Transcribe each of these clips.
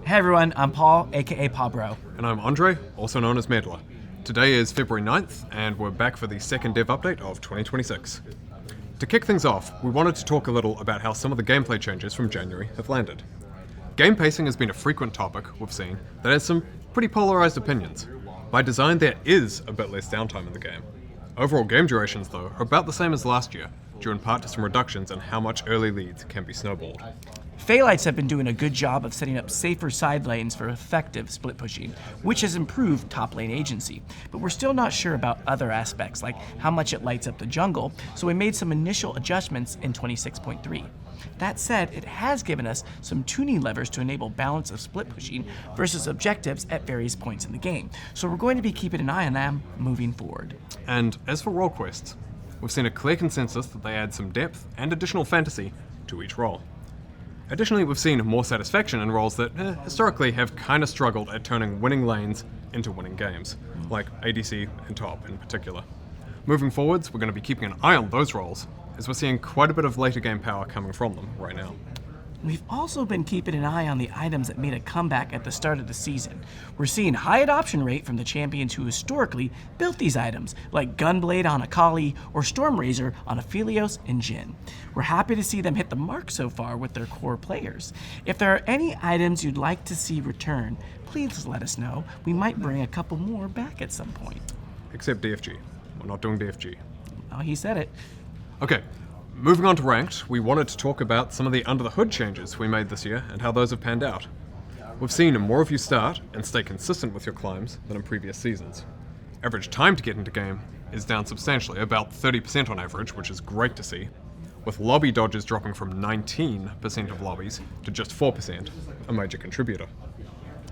Hey everyone, I'm Paul, aka Pabro. And I'm Andre, also known as Meddler. Today is February 9th, and we're back for the second dev update of 2026. To kick things off, we wanted to talk a little about how some of the gameplay changes from January have landed. Game pacing has been a frequent topic we've seen that has some pretty polarized opinions. By design, there is a bit less downtime in the game. Overall game durations, though, are about the same as last year, due in part to some reductions in how much early leads can be snowballed. Phalites have been doing a good job of setting up safer side lanes for effective split pushing, which has improved top lane agency. But we're still not sure about other aspects, like how much it lights up the jungle, so we made some initial adjustments in 26.3. That said, it has given us some tuning levers to enable balance of split pushing versus objectives at various points in the game, so we're going to be keeping an eye on them moving forward. And as for role quests, we've seen a clear consensus that they add some depth and additional fantasy to each role. Additionally, we've seen more satisfaction in roles that historically have kind of struggled at turning winning lanes into winning games, like ADC and top in particular. Moving forwards, we're going to be keeping an eye on those roles, as we're seeing quite a bit of later game power coming from them right now. We've also been keeping an eye on the items that made a comeback at the start of the season. We're seeing high adoption rate from the champions who historically built these items, like Gunblade on Akali or Stormrazor on Aphelios and Jhin. We're happy to see them hit the mark so far with their core players. If there are any items you'd like to see return, please let us know. We might bring a couple more back at some point. Except DFG. We're not doing DFG. Oh, he said it. Okay. Moving on to Ranked, we wanted to talk about some of the under-the-hood changes we made this year and how those have panned out. We've seen more of you start and stay consistent with your climbs than in previous seasons. Average time to get into game is down substantially, about 30% on average, which is great to see, with lobby dodges dropping from 19% of lobbies to just 4%, a major contributor.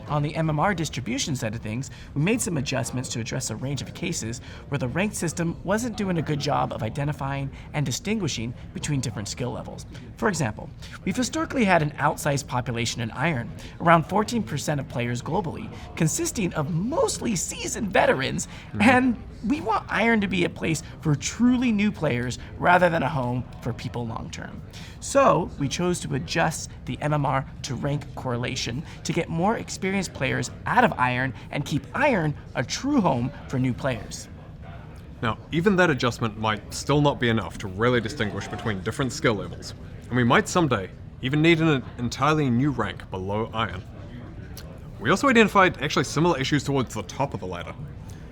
On the MMR distribution side of things, we made some adjustments to address a range of cases where the ranked system wasn't doing a good job of identifying and distinguishing between different skill levels. For example, we've historically had an outsized population in Iron, around 14% of players globally, consisting of mostly seasoned veterans, and we want Iron to be a place for truly new players rather than a home for people long term. So we chose to adjust the MMR to rank correlation to get more experienced players out of Iron and keep Iron a true home for new players. Now, even that adjustment might still not be enough to really distinguish between different skill levels, and we might someday even need an entirely new rank below Iron. We also identified actually similar issues towards the top of the ladder.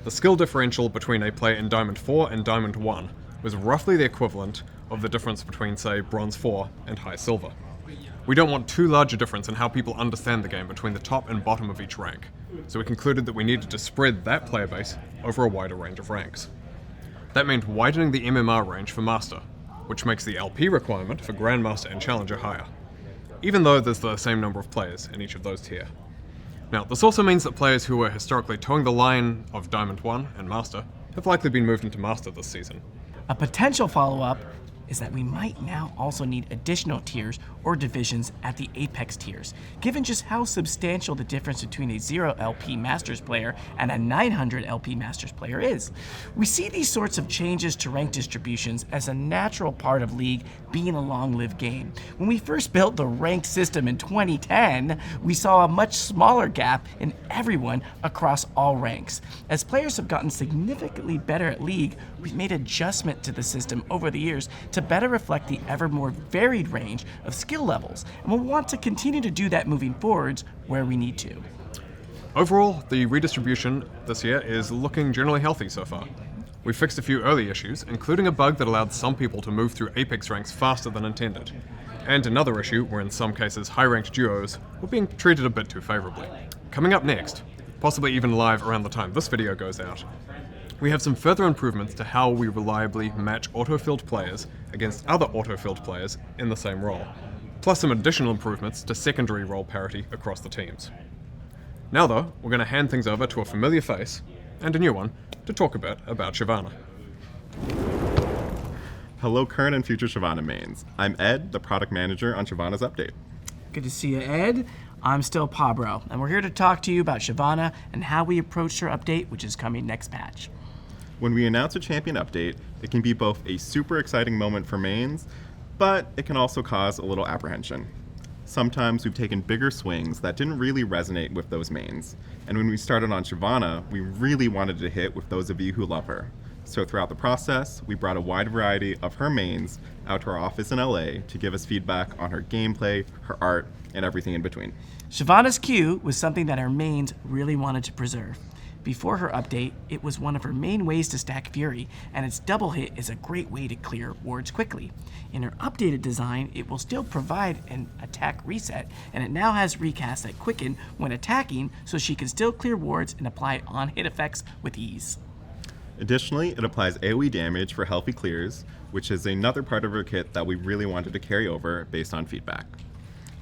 The skill differential between a player in Diamond 4 and Diamond 1 was roughly the equivalent of the difference between, say, Bronze 4 and High Silver. We don't want too large a difference in how people understand the game between the top and bottom of each rank, so we concluded that we needed to spread that player base over a wider range of ranks. That meant widening the MMR range for Master, which makes the LP requirement for Grandmaster and Challenger higher, even though there's the same number of players in each of those tiers. Now, this also means that players who were historically towing the line of Diamond 1 and Master have likely been moved into Master this season. A potential follow-up is that we might now also need additional tiers or divisions at the Apex tiers, given just how substantial the difference between a 0 LP Masters player and a 900 LP Masters player is. We see these sorts of changes to rank distributions as a natural part of League being a long-lived game. When we first built the ranked system in 2010, we saw a much smaller gap in everyone across all ranks. As players have gotten significantly better at League, we've made adjustment to the system over the years to better reflect the ever more varied range of skill levels, and we'll want to continue to do that moving forwards where we need to. Overall, the redistribution this year is looking generally healthy so far. We fixed a few early issues, including a bug that allowed some people to move through Apex ranks faster than intended, and another issue where in some cases high-ranked duos were being treated a bit too favorably. Coming up next, possibly even live around the time this video goes out, we have some further improvements to how we reliably match auto-filled players against other auto-filled players in the same role, plus some additional improvements to secondary role parity across the teams. Now though, we're going to hand things over to a familiar face, and a new one, to talk a bit about Shyvana. Hello current and future Shyvana mains. I'm Ed, the product manager on Shyvana's update. Good to see you, Ed. I'm still Pabro, and we're here to talk to you about Shyvana and how we approached her update, which is coming next patch. When we announce a champion update, it can be both a super exciting moment for mains, but it can also cause a little apprehension. Sometimes we've taken bigger swings that didn't really resonate with those mains. And when we started on Shyvana, we really wanted to hit with those of you who love her. So throughout the process, we brought a wide variety of her mains out to our office in LA to give us feedback on her gameplay, her art, and everything in between. Shyvana's Q was something that her mains really wanted to preserve. Before her update, it was one of her main ways to stack Fury, and its double hit is a great way to clear wards quickly. In her updated design, it will still provide an attack reset, and it now has recasts that quicken when attacking, so she can still clear wards and apply on-hit effects with ease. Additionally, it applies AoE damage for healthy clears, which is another part of her kit that we really wanted to carry over based on feedback.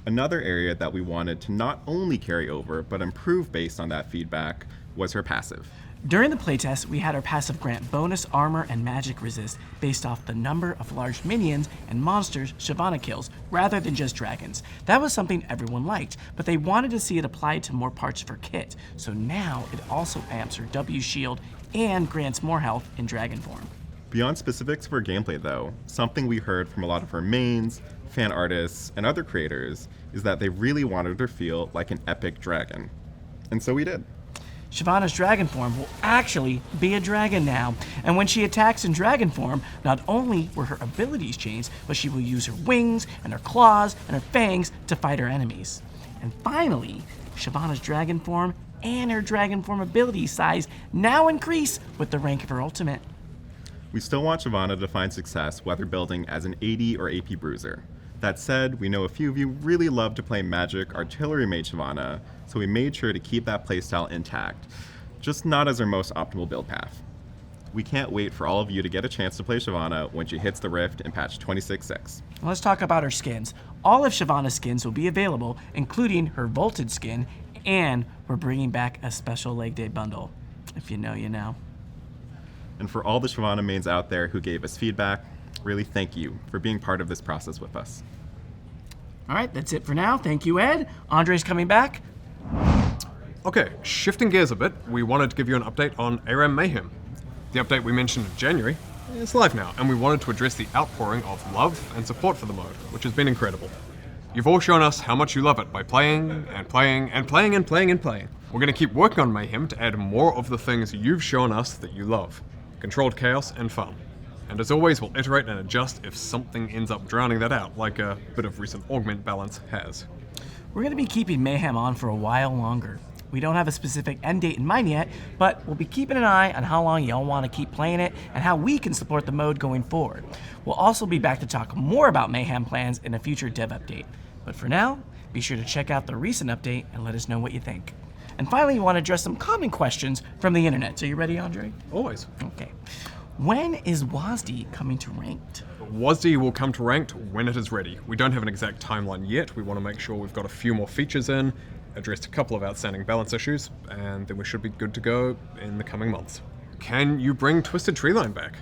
Another area that we wanted to not only carry over, but improve based on that feedback was her passive. During the playtest, we had her passive grant bonus armor and magic resist based off the number of large minions and monsters Shyvana kills, rather than just dragons. That was something everyone liked, but they wanted to see it applied to more parts of her kit, so now it also amps her W shield and grants more health in dragon form. Beyond specifics for gameplay though, something we heard from a lot of her mains, fan artists, and other creators is that they really wanted her to feel like an epic dragon. And so we did. Shyvana's dragon form will actually be a dragon now, and when she attacks in dragon form, not only will her abilities change, but she will use her wings and her claws and her fangs to fight her enemies. And finally, Shyvana's dragon form and her dragon form ability size now increase with the rank of her ultimate. We still want Shyvana to find success whether building as an AD or AP bruiser. That said, we know a few of you really love to play magic artillery mage Shyvana, so we made sure to keep that playstyle intact, just not as our most optimal build path. We can't wait for all of you to get a chance to play Shyvana when she hits the Rift in patch 26.6. Let's talk about her skins. All of Shyvana's skins will be available, including her vaulted skin, and we're bringing back a special leg day bundle. If you know, you know. And for all the Shyvana mains out there who gave us feedback, really thank you for being part of this process with us. All right, that's it for now. Thank you, Ed. Andre's coming back. Okay, shifting gears a bit, we wanted to give you an update on ARAM Mayhem. The update we mentioned in January is live now, and we wanted to address the outpouring of love and support for the mode, which has been incredible. You've all shown us how much you love it by playing and playing and playing and playing and playing. We're going to keep working on Mayhem to add more of the things you've shown us that you love. Controlled chaos and fun. And as always, we'll iterate and adjust if something ends up drowning that out, like a bit of recent augment balance has. We're going to be keeping Mayhem on for a while longer. We don't have a specific end date in mind yet, but we'll be keeping an eye on how long y'all want to keep playing it and how we can support the mode going forward. We'll also be back to talk more about Mayhem plans in a future dev update. But for now, be sure to check out the recent update and let us know what you think. And finally, we want to address some common questions from the internet. So you ready, Andre? Always. Okay. When is WASD coming to Ranked? WASD will come to Ranked when it is ready. We don't have an exact timeline yet. We want to make sure we've got a few more features in, addressed a couple of outstanding balance issues, and then we should be good to go in the coming months. Can you bring Twisted Treeline back?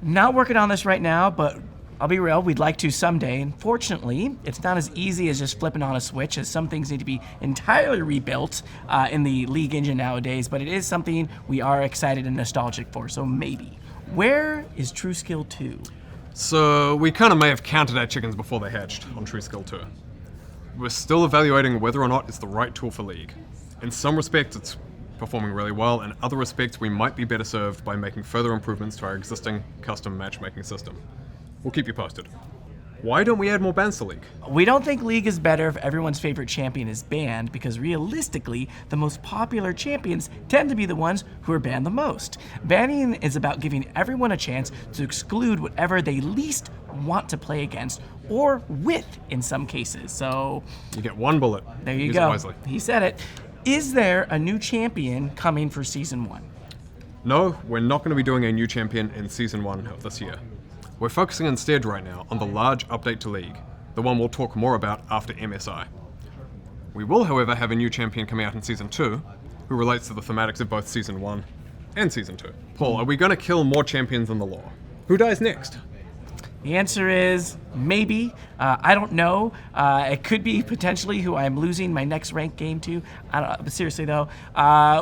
Not working on this right now, but I'll be real, we'd like to someday. Unfortunately, it's not as easy as just flipping on a switch, as some things need to be entirely rebuilt in the League engine nowadays, but it is something we are excited and nostalgic for, so maybe. Where is True Skill 2? So we kind of may have counted our chickens before they hatched on True Skill 2. We're still evaluating whether or not it's the right tool for League. In some respects, it's performing really well. In other respects, we might be better served by making further improvements to our existing custom matchmaking system. We'll keep you posted. Why don't we add more bans to League? We don't think League is better if everyone's favorite champion is banned, because realistically, the most popular champions tend to be the ones who are banned the most. Banning is about giving everyone a chance to exclude whatever they least want to play against, or with in some cases, so... You get one bullet. There you Use go. It wisely. He said it. Is there a new champion coming for Season 1? No, we're not going to be doing a new champion in Season 1 of this year. We're focusing instead right now on the large update to League, the one we'll talk more about after MSI. We will, however, have a new champion coming out in Season 2, who relates to the thematics of both Season 1 and Season 2. Paul, are we going to kill more champions in the lore? Who dies next? The answer is maybe. I don't know. It could be potentially who I'm losing my next ranked game to. I don't know. But seriously though,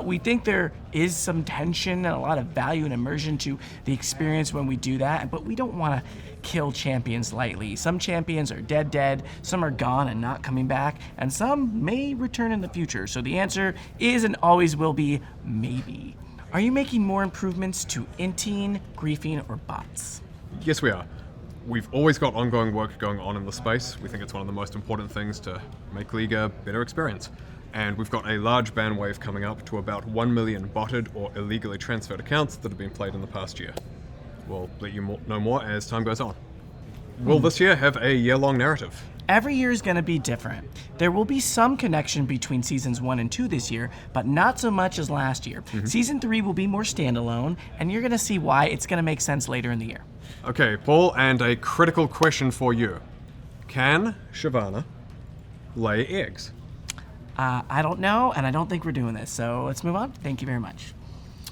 we think there is some tension and a lot of value and immersion to the experience when we do that, but we don't want to kill champions lightly. Some champions are dead, some are gone and not coming back, and some may return in the future. So the answer is and always will be maybe. Are you making more improvements to inting, griefing, or bots? Yes, we are. We've always got ongoing work going on in the space. We think it's one of the most important things to make League a better experience. And we've got a large ban wave coming up to about 1 million botted or illegally transferred accounts that have been played in the past year. We'll let you know more as time goes on. Will this year have a year-long narrative? Every year is going to be different. There will be some connection between Seasons 1 and 2 this year, but not so much as last year. Season 3 will be more standalone, and you're going to see why it's going to make sense later in the year. Okay, Paul, and a critical question for you. Can Shyvana lay eggs? I don't know, and I don't think we're doing this, so let's move on. Thank you very much.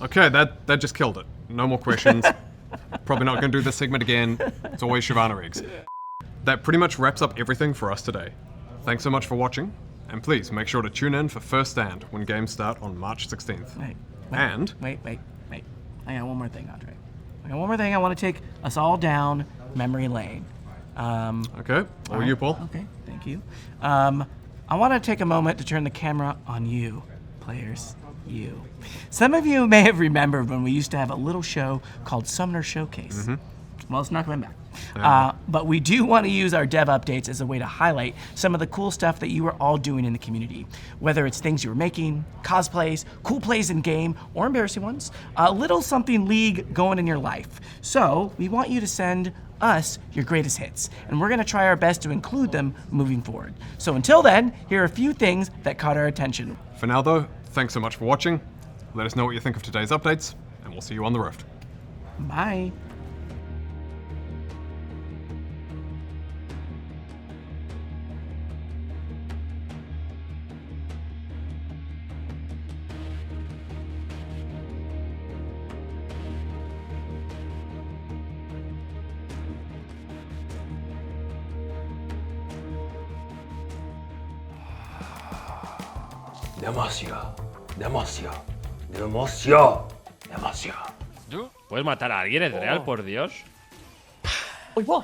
Okay, that just killed it. No more questions. Probably not going to do this segment again. It's always Shyvana eggs. That pretty much wraps up everything for us today. Thanks so much for watching, and please make sure to tune in for First Stand when games start on March 16th. Wait. I got one more thing, Andre. I want to take us all down memory lane. Okay, or you, Paul. Okay, thank you. I want to take a moment to turn the camera on you, players. You. Some of you may have remembered when we used to have a little show called Summoner Showcase. Well, it's not coming back. But we do want to use our dev updates as a way to highlight some of the cool stuff that you are all doing in the community. Whether it's things you were making, cosplays, cool plays in game, or embarrassing ones, a little something League going in your life. So we want you to send us your greatest hits, and we're going to try our best to include them moving forward. So until then, here are a few things that caught our attention. For now though, thanks so much for watching. Let us know what you think of today's updates, and we'll see you on the Rift. Bye. Demasiado. ¿Puedes matar a alguien, es real, por Dios? ¡Uy, va!